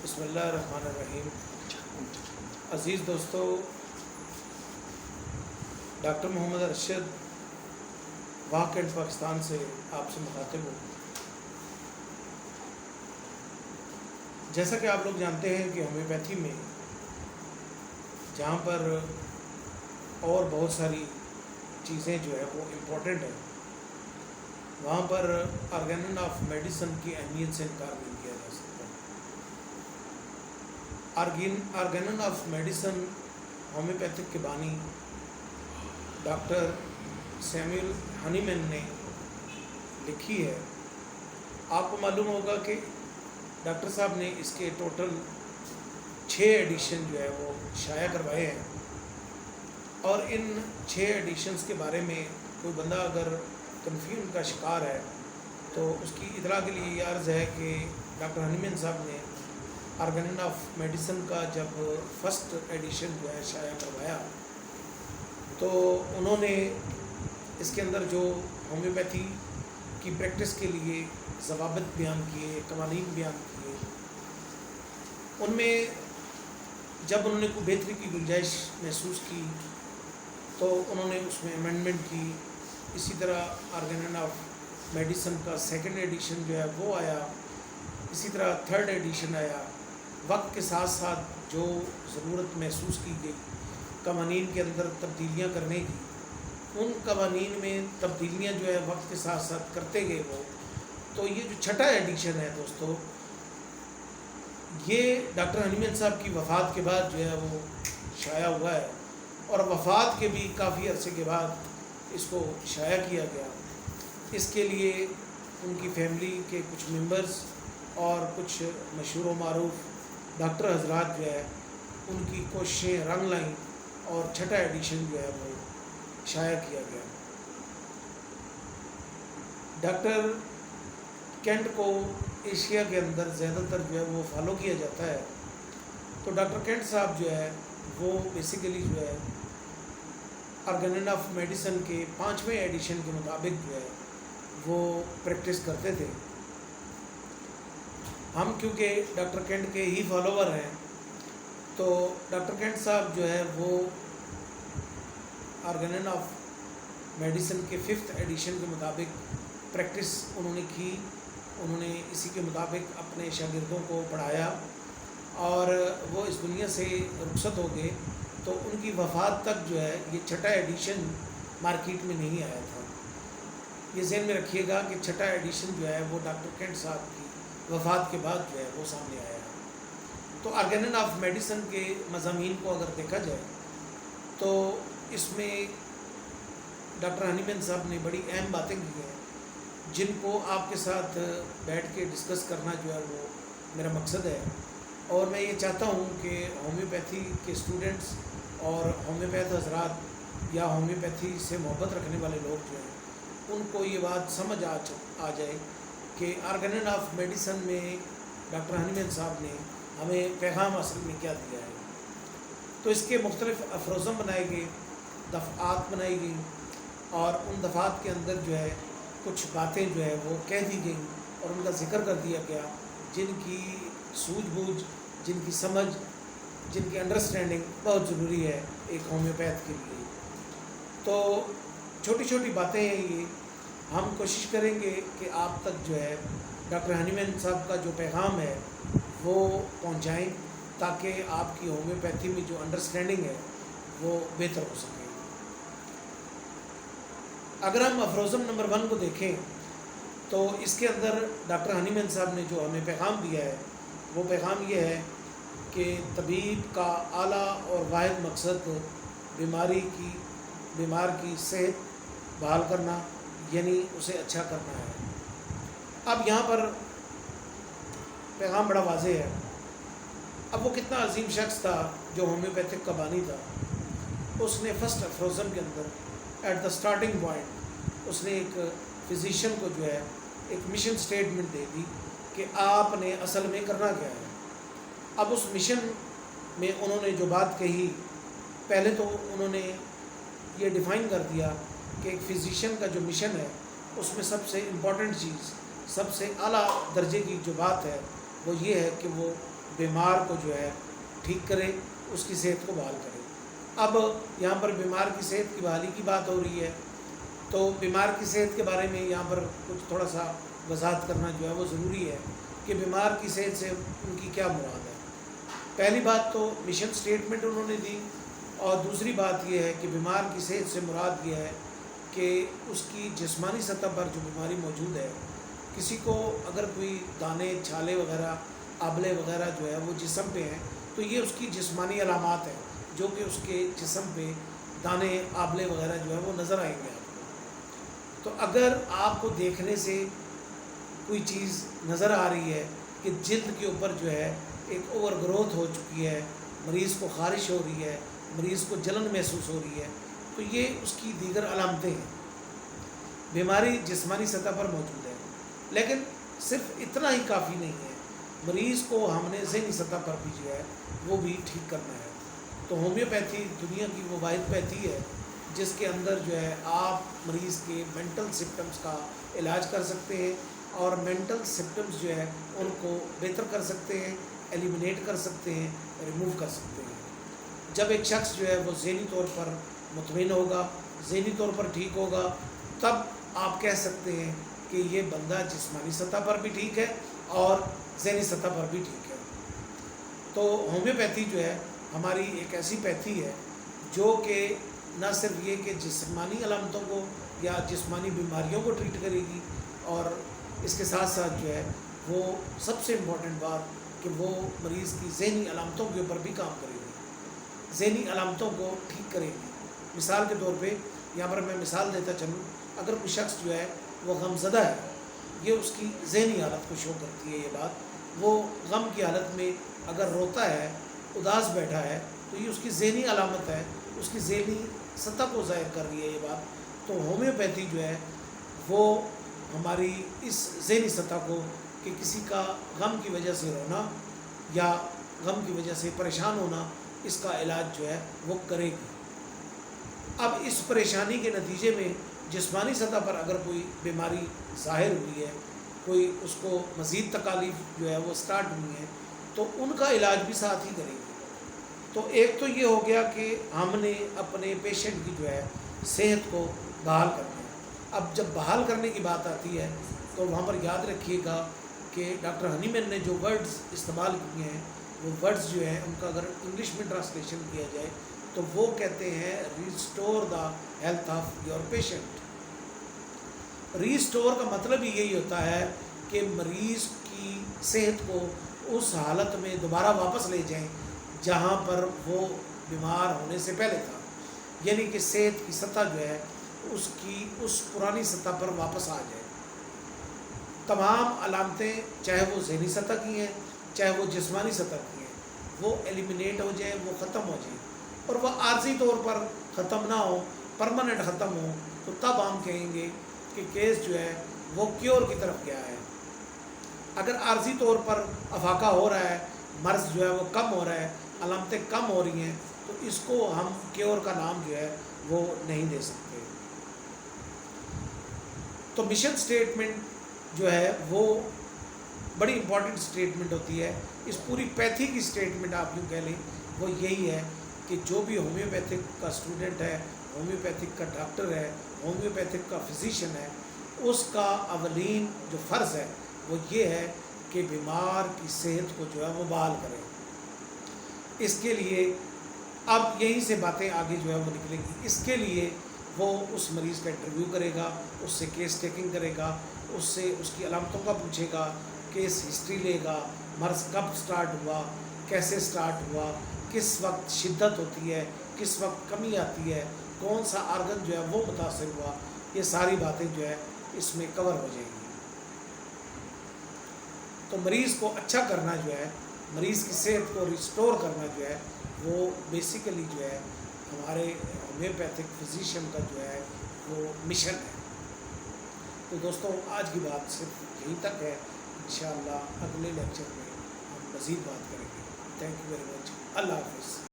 بسم اللہ الرحمن الرحیم۔ عزیز دوستو، ڈاکٹر محمد ارشد واقع پاکستان سے آپ سے مخاطب ہوں۔ جیسا کہ آپ لوگ جانتے ہیں کہ ہومیوپیتھی میں جہاں پر اور بہت ساری چیزیں جو ہے وہ امپورٹنٹ ہیں، وہاں پر آرگینن آف میڈیسن کی اہمیت سے انکار نہیں کیا جا سکتا۔ آرگینن آف میڈیسن ہومیوپیتھک کے بانی ڈاکٹر سیموئل ہنیمن نے لکھی ہے۔ آپ کو معلوم ہوگا کہ ڈاکٹر صاحب نے اس کے ٹوٹل 6 ایڈیشن جو ہے وہ شائع کروائے ہیں، اور ان 6 ایڈیشنز کے بارے میں کوئی بندہ اگر کنفیوژن کا شکار ہے تو اس کی اطلاع کے لیے یہ عرض ہے کہ ڈاکٹر ہنیمن صاحب نے آرگینن آف میڈیسن کا جب فرسٹ ایڈیشن جو ہے شائع کروایا تو انہوں نے اس کے اندر جو ہومیوپیتھی کی پریکٹس کے لیے ضوابط بیان کیے، قوانین بیان کیے، ان میں جب انہوں نے کوئی بہتری کی گنجائش محسوس کی تو انہوں نے اس میں امینڈمنٹ کی۔ اسی طرح آرگینن آف میڈیسن کا سیکنڈ ایڈیشن جو ہے وہ آیا، اسی طرح تھرڈ ایڈیشن آیا۔ وقت کے ساتھ ساتھ جو ضرورت محسوس کی گئی قوانین کے اندر تبدیلیاں کرنے کی، ان قوانین میں تبدیلیاں جو ہے وقت کے ساتھ ساتھ کرتے گئے وہ، تو یہ جو چھٹا ایڈیشن ہے دوستو، یہ ڈاکٹر ہنیمن صاحب کی وفات کے بعد جو ہے وہ شائع ہوا ہے، اور وفات کے بھی کافی عرصے کے بعد اس کو شائع کیا گیا۔ اس کے لیے ان کی فیملی کے کچھ ممبرز اور کچھ مشہور و معروف ڈاکٹر حضرات جو ہے ان کی کوششیں رنگ لائیں اور چھٹا ایڈیشن جو ہے وہ شائع کیا گیا۔ ڈاکٹر کینٹ کو ایشیا کے اندر زیادہ تر جو ہے وہ فالو کیا جاتا ہے، تو ڈاکٹر کینٹ صاحب جو ہے وہ بیسیکلی جو ہے آرگینن آف میڈیسن کے 5ویں ایڈیشن کے مطابق جو ہے وہ پریکٹس کرتے تھے۔ ہم کیونکہ ڈاکٹر کینٹ کے ہی فالوور ہیں تو ڈاکٹر کینٹ صاحب جو ہے وہ آرگینن آف میڈیسن کے 5th ایڈیشن کے مطابق پریکٹس انہوں نے کی، انہوں نے اسی کے مطابق اپنے شاگردوں کو پڑھایا، اور وہ اس دنیا سے رخصت ہو گئے تو ان کی وفات تک جو ہے یہ چھٹا ایڈیشن مارکیٹ میں نہیں آیا تھا۔ یہ ذہن میں رکھیے گا کہ چھٹا ایڈیشن جو ہے وہ ڈاکٹر کینٹ صاحب کی وفات کے بعد جو ہے وہ سامنے آیا ہے۔ تو آرگینن آف میڈیسن کے مضامین کو اگر دیکھا جائے تو اس میں ڈاکٹر ہنیمن صاحب نے بڑی اہم باتیں کی ہیں جن کو آپ کے ساتھ بیٹھ کے ڈسکس کرنا جو ہے وہ میرا مقصد ہے، اور میں یہ چاہتا ہوں کہ ہومیوپیتھی کے اسٹوڈنٹس اور ہومیوپیتھ حضرات یا ہومیوپیتھی سے محبت رکھنے والے لوگ جو ہیں ان کو یہ بات سمجھ آ جائے کہ آرگینن آف میڈیسن میں ڈاکٹر ہنیمن صاحب نے ہمیں پیغام اصل میں کیا دیا ہے۔ تو اس کے مختلف افروزم بنائے گئے، دفعات بنائی گئیں، اور ان دفعات کے اندر جو ہے کچھ باتیں جو ہے وہ کہہ دی گئیں اور ان کا ذکر کر دیا گیا جن کی سوجھ بوجھ، جن کی سمجھ، جن کی انڈرسٹینڈنگ بہت ضروری ہے ایک ہومیوپیتھ کے لیے۔ تو چھوٹی چھوٹی باتیں ہیں یہ، ہم کوشش کریں گے کہ آپ تک جو ہے ڈاکٹر ہنیمن صاحب کا جو پیغام ہے وہ پہنچائیں تاکہ آپ کی ہومیوپیتھی میں جو انڈرسٹینڈنگ ہے وہ بہتر ہو سکے۔ اگر ہم افروزم نمبر 1 کو دیکھیں تو اس کے اندر ڈاکٹر ہنیمن صاحب نے جو ہمیں پیغام دیا ہے وہ پیغام یہ ہے کہ طبیب کا اعلیٰ اور واحد مقصد بیمار کی صحت بحال کرنا یعنی اسے اچھا کرنا ہے۔ اب یہاں پر پیغام بڑا واضح ہے۔ اب وہ کتنا عظیم شخص تھا جو ہومیوپیتھک کا بانی تھا، اس نے فرسٹ افروزم کے اندر ایٹ دا سٹارٹنگ پوائنٹ اس نے ایک فزیشین کو جو ہے ایک مشن سٹیٹمنٹ دے دی کہ آپ نے اصل میں کرنا کیا ہے۔ اب اس مشن میں انہوں نے جو بات کہی، پہلے تو انہوں نے یہ ڈیفائن کر دیا کہ ایک فزیشین کا جو مشن ہے اس میں سب سے امپورٹنٹ چیز، سب سے اعلیٰ درجے کی جو بات ہے وہ یہ ہے کہ وہ بیمار کو جو ہے ٹھیک کرے، اس کی صحت کو بحال کرے۔ اب یہاں پر بیمار کی صحت کی بحالی کی بات ہو رہی ہے، تو بیمار کی صحت کے بارے میں یہاں پر کچھ تھوڑا سا وضاحت کرنا جو ہے وہ ضروری ہے کہ بیمار کی صحت سے ان کی کیا مراد ہے۔ پہلی بات تو مشن سٹیٹمنٹ انہوں نے دی، اور دوسری بات یہ ہے کہ بیمار کی صحت سے مراد یہ ہے کہ اس کی جسمانی سطح پر جو بیماری موجود ہے، کسی کو اگر کوئی دانے، چھالے وغیرہ، آبلے وغیرہ جو ہے وہ جسم پہ ہیں، تو یہ اس کی جسمانی علامات ہیں، جو کہ اس کے جسم پہ دانے، آبلے وغیرہ جو ہے وہ نظر آئیں گے آپ کو۔ تو اگر آپ کو دیکھنے سے کوئی چیز نظر آ رہی ہے کہ جلد کے اوپر جو ہے ایک اوور گروتھ ہو چکی ہے، مریض کو خارش ہو رہی ہے، مریض کو جلن محسوس ہو رہی ہے، تو یہ اس کی دیگر علامتیں ہیں، بیماری جسمانی سطح پر موجود ہے۔ لیکن صرف اتنا ہی کافی نہیں ہے، مریض کو ہم نے ذہنی سطح پر بھی جو ہے وہ بھی ٹھیک کرنا ہے۔ تو ہومیوپیتھی دنیا کی وہ واحد پیتھی ہے جس کے اندر جو ہے آپ مریض کے مینٹل سمپٹمز کا علاج کر سکتے ہیں، اور مینٹل سمپٹمز جو ہے ان کو بہتر کر سکتے ہیں، ایلیمینیٹ کر سکتے ہیں، ریموو کر سکتے ہیں۔ جب ایک شخص جو ہے وہ ذہنی طور پر مطمئن ہوگا، ذہنی طور پر ٹھیک ہوگا، تب آپ کہہ سکتے ہیں کہ یہ بندہ جسمانی سطح پر بھی ٹھیک ہے اور ذہنی سطح پر بھی ٹھیک ہے۔ تو ہومیوپیتھی جو ہے ہماری ایک ایسی پیتھی ہے جو کہ نہ صرف یہ کہ جسمانی علامتوں کو یا جسمانی بیماریوں کو ٹریٹ کرے گی، اور اس کے ساتھ ساتھ جو ہے وہ سب سے امپورٹنٹ بات کہ وہ مریض کی ذہنی علامتوں کے اوپر بھی کام کرے گی، ذہنی علامتوں کو ٹھیک کرے گی۔ مثال کے طور پہ یہاں پر میں مثال دیتا چلوں، اگر کوئی شخص جو ہے وہ غم زدہ ہے، یہ اس کی ذہنی حالت کو شو کرتی ہے یہ بات۔ وہ غم کی حالت میں اگر روتا ہے، اداس بیٹھا ہے، تو یہ اس کی ذہنی علامت ہے، اس کی ذہنی سطح کو ظاہر کر رہی ہے یہ بات۔ تو ہومیوپیتھی جو ہے وہ ہماری اس ذہنی سطح کو کہ کسی کا غم کی وجہ سے رونا یا غم کی وجہ سے پریشان ہونا، اس کا علاج جو ہے وہ کرے گی۔ اب اس پریشانی کے نتیجے میں جسمانی سطح پر اگر کوئی بیماری ظاہر ہوئی ہے، کوئی اس کو مزید تکالیف جو ہے وہ سٹارٹ ہوئی ہیں، تو ان کا علاج بھی ساتھ ہی کرے گی۔ تو ایک تو یہ ہو گیا کہ ہم نے اپنے پیشنٹ کی جو ہے صحت کو بحال کرنا ہے۔ اب جب بحال کرنے کی بات آتی ہے تو وہاں پر یاد رکھیے گا کہ ڈاکٹر ہنی مین نے جو ورڈز استعمال کیے ہیں، وہ ورڈز جو ہیں ان کا اگر انگلش میں ٹرانسلیشن کیا جائے تو وہ کہتے ہیں restore the health of your patient. Restore کا مطلب ہی یہی ہوتا ہے کہ مریض کی صحت کو اس حالت میں دوبارہ واپس لے جائیں جہاں پر وہ بیمار ہونے سے پہلے تھا، یعنی کہ صحت کی سطح جو ہے اس کی اس پرانی سطح پر واپس آ جائے۔ تمام علامتیں چاہے وہ ذہنی سطح کی ہیں چاہے وہ جسمانی سطح کی ہیں، وہ ایلیمینیٹ ہو جائیں، وہ ختم ہو جائیں، اور وہ عارضی طور پر ختم نہ ہو، پرماننٹ ختم ہو، تو تب ہم کہیں گے کہ کیس جو ہے وہ کیور کی طرف گیا ہے۔ اگر عارضی طور پر افاقہ ہو رہا ہے، مرض جو ہے وہ کم ہو رہا ہے، علامتیں کم ہو رہی ہیں، تو اس کو ہم کیور کا نام جو ہے وہ نہیں دے سکتے۔ تو مشن سٹیٹمنٹ جو ہے وہ بڑی امپورٹنٹ سٹیٹمنٹ ہوتی ہے۔ اس پوری پیتھی کی سٹیٹمنٹ آپ یوں کہہ لیں وہ یہی ہے کہ جو بھی ہومیوپیتھک کا اسٹوڈنٹ ہے، ہومیوپیتھک کا ڈاکٹر ہے، ہومیوپیتھک کا فزیشین ہے، اس کا اولین جو فرض ہے وہ یہ ہے کہ بیمار کی صحت کو جو ہے وہ بحال کرے۔ اس کے لیے اب یہیں سے باتیں آگے جو ہے وہ نکلیں گی۔ اس کے لیے وہ اس مریض کا انٹرویو کرے گا، اس سے کیس ٹیکنگ کرے گا، اس سے اس کی علامتوں کا پوچھے گا، کیس ہسٹری لے گا، مرض کب سٹارٹ ہوا، کیسے سٹارٹ ہوا، کس وقت شدت ہوتی ہے، کس وقت کمی آتی ہے، کون سا آرگن جو ہے وہ متاثر ہوا، یہ ساری باتیں جو ہے اس میں کور ہو جائیں گی۔ تو مریض کو اچھا کرنا جو ہے، مریض کی صحت کو ریسٹور کرنا جو ہے، وہ بیسیکلی جو ہے ہمارے ہومیوپیتھک فزیشین کا جو ہے وہ مشن ہے۔ تو دوستوں آج کی بات صرف یہیں تک ہے، انشاءاللہ اگلے لیکچر میں ہم مزید بات کریں گے۔ تھینک یو ویری مچ، اللہ حافظ۔